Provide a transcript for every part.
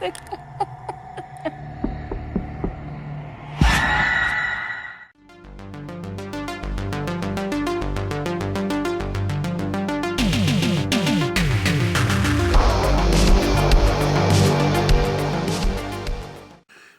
it.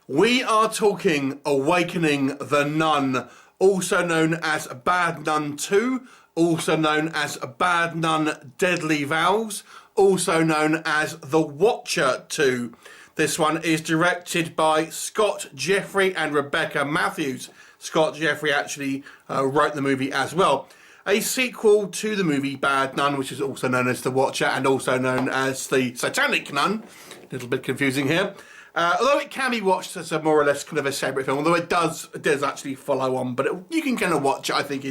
We are talking Awakening the Nun, also known as Bad Nun 2, also known as Bad Nun Deadly Vows, also known as The Watcher 2. This one is directed by Scott Jeffrey and Rebecca Matthews. Scott Jeffrey actually wrote the movie as well. A sequel to the movie Bad Nun, which is also known as The Watcher and also known as The Satanic Nun. A little bit confusing here. Although it can be watched as a more or less kind of a separate film, although it does actually follow on, but you can kind of watch it, I think,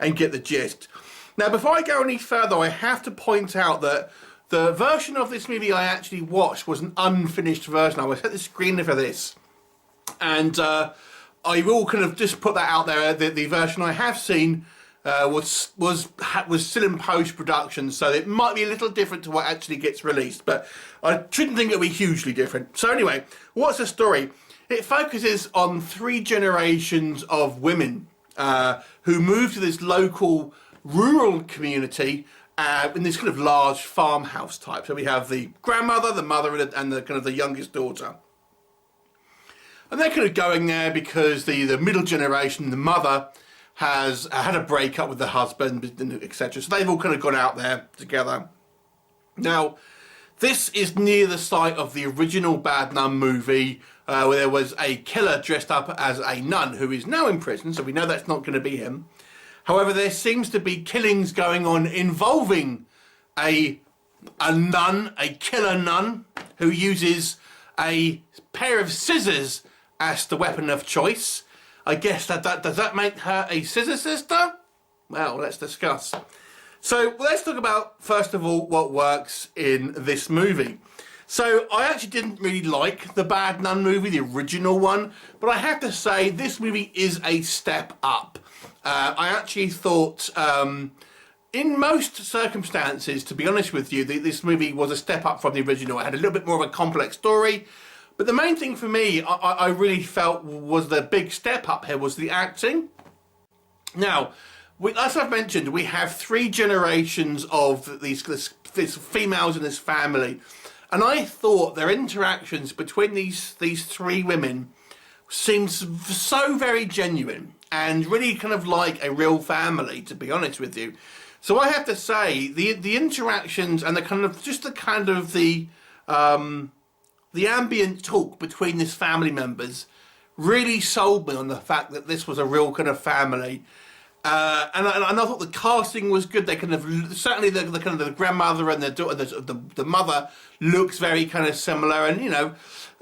and get the gist. Now, before I go any further, I have to point out that the version of this movie I actually watched was an unfinished version. I was at the screener for this, and I will kind of just put that out there. The version I have seen was still in post-production, so it might be a little different to what actually gets released, but I shouldn't think it'll be hugely different. So anyway, what's the story? It focuses on 3 generations of women who moved to this local rural community in this kind of large farmhouse type. So we have the grandmother, the mother, and the kind of the youngest daughter. And they're kind of going there because the middle generation, the mother, has had a breakup with the husband, etc. So they've all kind of gone out there together. Now, this is near the site of the original Bad Nun movie, where there was a killer dressed up as a nun who is now in prison, so we know that's not going to be him. However, there seems to be killings going on involving a nun, a killer nun, who uses a pair of scissors as the weapon of choice. I guess does that make her a scissor sister? Well, let's discuss. So let's talk about, first of all, what works in this movie. So I actually didn't really like the Bad Nun movie, the original one, but I have to say this movie is a step up. I actually thought, in most circumstances, to be honest with you, this movie was a step up from the original. It had a little bit more of a complex story. But the main thing for me, I really felt was the big step up here was the acting. Now, as I've mentioned, we have 3 generations of these females in this family. And I thought their interactions between these 3 women seemed so very genuine and really kind of like a real family, to be honest with you. So I have to say, the interactions and the ambient talk between these family members really sold me on the fact that this was a real kind of family. And I thought the casting was good. They kind of, certainly the kind of the grandmother and the mother looks very kind of similar. And, you know,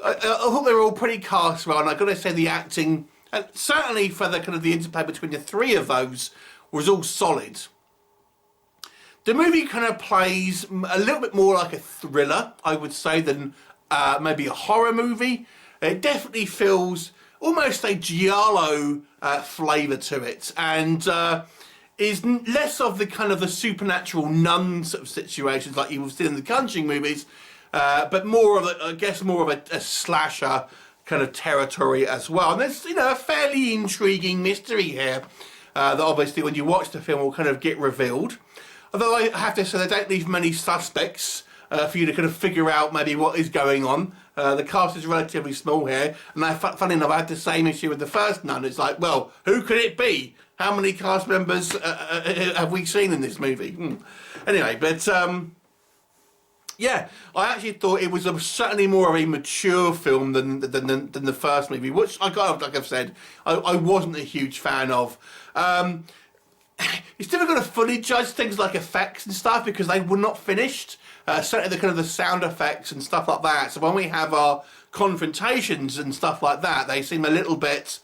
I thought they were all pretty cast well. And I've got to say the acting, certainly for the kind of the interplay between the 3 of those, was all solid. The movie kind of plays a little bit more like a thriller, I would say, than maybe a horror movie. It definitely feels almost a giallo flavour to it, and is less of the kind of the supernatural nun sort of situations like you will see in the Conjuring movies, but more of a slasher kind of territory as well. And there's, you know, a fairly intriguing mystery here that obviously when you watch the film will kind of get revealed. Although I have to say they don't leave many suspects for you to kind of figure out maybe what is going on. The cast is relatively small here, and funny enough, I had the same issue with the first Nun. It's like, well, who could it be? How many cast members have we seen in this movie? Anyway, but yeah, I actually thought it was certainly more of a mature film than the first movie, which like I've said, I wasn't a huge fan of. It's difficult to fully judge things like effects and stuff because they were not finished. Certainly the kind of the sound effects and stuff like that. So when we have our confrontations and stuff like that, they seem a little bit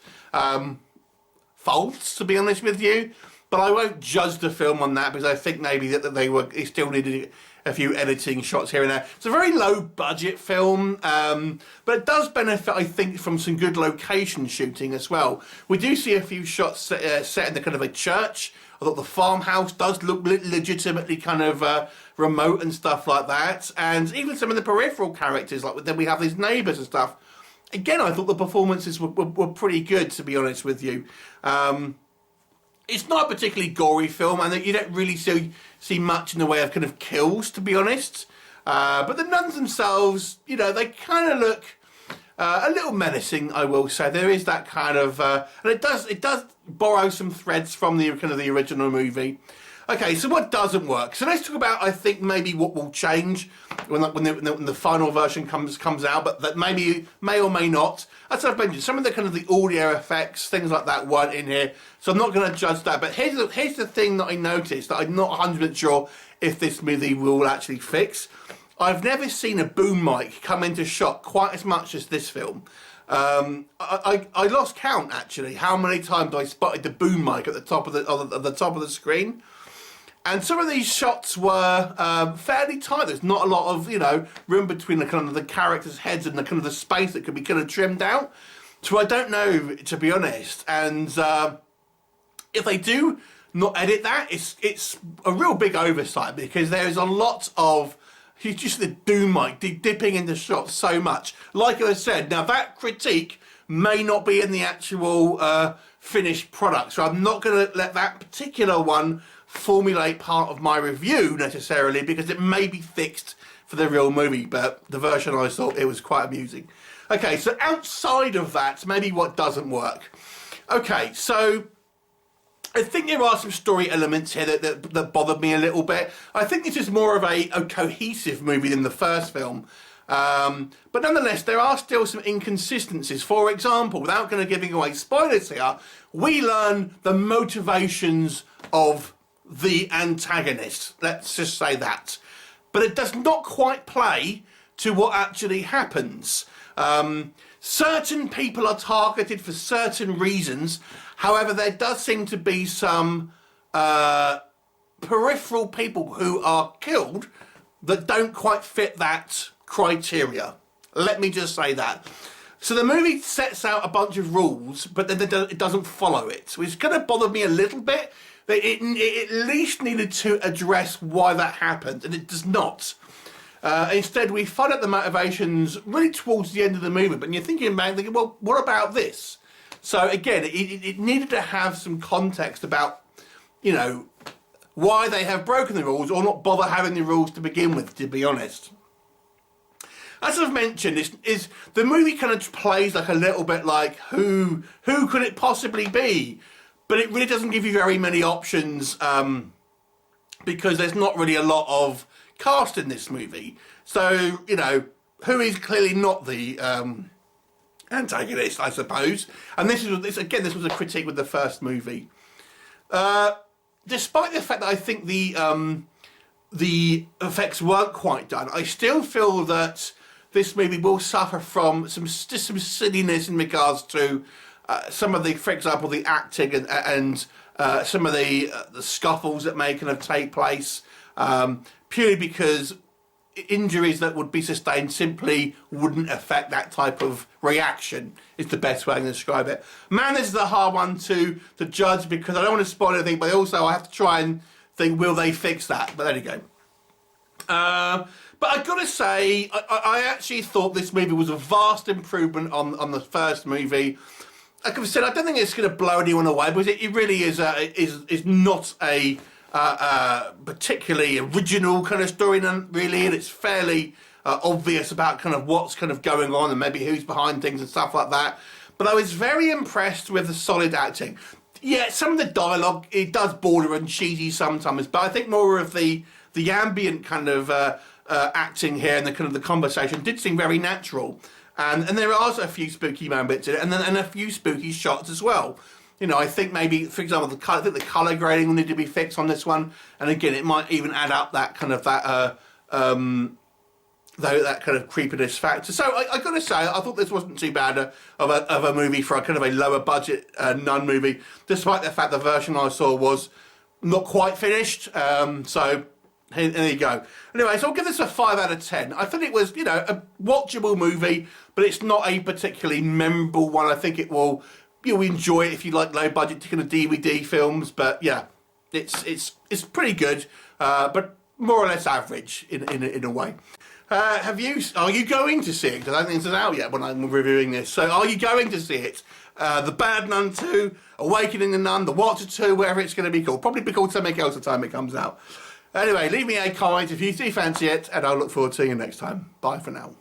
false, to be honest with you. But I won't judge the film on that because I think maybe that they still needed a few editing shots here and there. It's a very low budget film, but it does benefit, I think, from some good location shooting as well. We do see a few shots set in the kind of a church I thought the farmhouse does look legitimately kind of remote and stuff like that. And even some of the peripheral characters, like then we have these neighbours and stuff. Again, I thought the performances were pretty good, to be honest with you. It's not a particularly gory film, and you don't really see much in the way of kind of kills, to be honest. But the nuns themselves, you know, they kind of look a little menacing, I will say. There is that kind of, and it does borrow some threads from the kind of the original movie. Okay, so what doesn't work? So let's talk about, I think, maybe what will change when the final version comes out, but that maybe may or may not. As I've mentioned, some of the kind of the audio effects, things like that, weren't in here, so I'm not going to judge that. But here's the thing that I noticed that I'm not 100% sure if this movie will actually fix. I've never seen a boom mic come into shot quite as much as this film. I lost count, actually, how many times I spotted the boom mic at the top of the screen. And some of these shots were fairly tight. There's not a lot of, you know, room between the kind of the characters' heads and the kind of the space that could be kind of trimmed out. So I don't know, to be honest. And if they do not edit that, it's a real big oversight, because there is a lot of just the boom mic dipping into shots so much. Like I said, now that critique may not be in the actual finished product, so I'm not going to let that particular one formulate part of my review necessarily, because it may be fixed for the real movie, but the version I saw, it was quite amusing. Okay, so outside of that, maybe what doesn't work. Okay, so I think there are some story elements here that bothered me a little bit. I think this is more of a cohesive movie than the first film. But nonetheless, there are still some inconsistencies. For example, without going to giving away spoilers here, we learn the motivations of the antagonist. Let's just say that. But it does not quite play to what actually happens. Certain people are targeted for certain reasons. However, there does seem to be some peripheral people who are killed that don't quite fit that criteria. Let me just say that. So the movie sets out a bunch of rules, but then it doesn't follow it. So it's going to bother me a little bit. It at least needed to address why that happened, and it does not. Instead, we find out the motivations really towards the end of the movie, but you're thinking, well, what about this? So again, it needed to have some context about, you know, why they have broken the rules, or not bother having the rules to begin with, to be honest. As I've mentioned, is the movie kind of plays like a little bit like who could it possibly be? But it really doesn't give you very many options, because there's not really a lot of cast in this movie. So, you know, who is clearly not the antagonist, I suppose. And this was a critique with the first movie. Despite the fact that I think the effects weren't quite done, I still feel that this movie will suffer from some silliness in regards to some of the, for example, the acting and some of the scuffles that may kind of take place, purely because injuries that would be sustained simply wouldn't affect that type of reaction, is the best way to describe it. Man, this is a hard one to judge, because I don't want to spoil anything, but also I have to try and think, will they fix that? But there you go. But I've got to say, I actually thought this movie was a vast improvement on the first movie. Like I've said, I don't think it's going to blow anyone away, because it really is not a particularly original kind of story, really, and it's fairly obvious about kind of what's kind of going on and maybe who's behind things and stuff like that. But I was very impressed with the solid acting. Yeah, some of the dialogue, it does border on cheesy sometimes, but I think more of the ambient kind of acting here and the kind of the conversation did seem very natural. And there are a few spooky moments in it, and a few spooky shots as well. You know, I think maybe, for example, the colour grading will need to be fixed on this one. And again, it might even add up that kind of that kind of creepiness factor. So I got to say, I thought this wasn't too bad of a movie for a kind of a lower budget nun movie, despite the fact the version I saw was not quite finished. So there you go. Anyway, so I'll give this a 5 out of 10. I thought it was, you know, a watchable movie, but it's not a particularly memorable one. I think you'll enjoy it if you like low budget kind of DVD films. But yeah, It's pretty good, but more or less average in a way. Are you going to see it? Because I don't think it's out yet when I'm reviewing this. So are you going to see it? The Bad Nun 2, Awakening the Nun, The Watcher 2, whatever it's going to be called. Probably be called something else the time it comes out. Anyway, leave me a comment if you do fancy it, and I'll look forward to seeing you next time. Bye for now.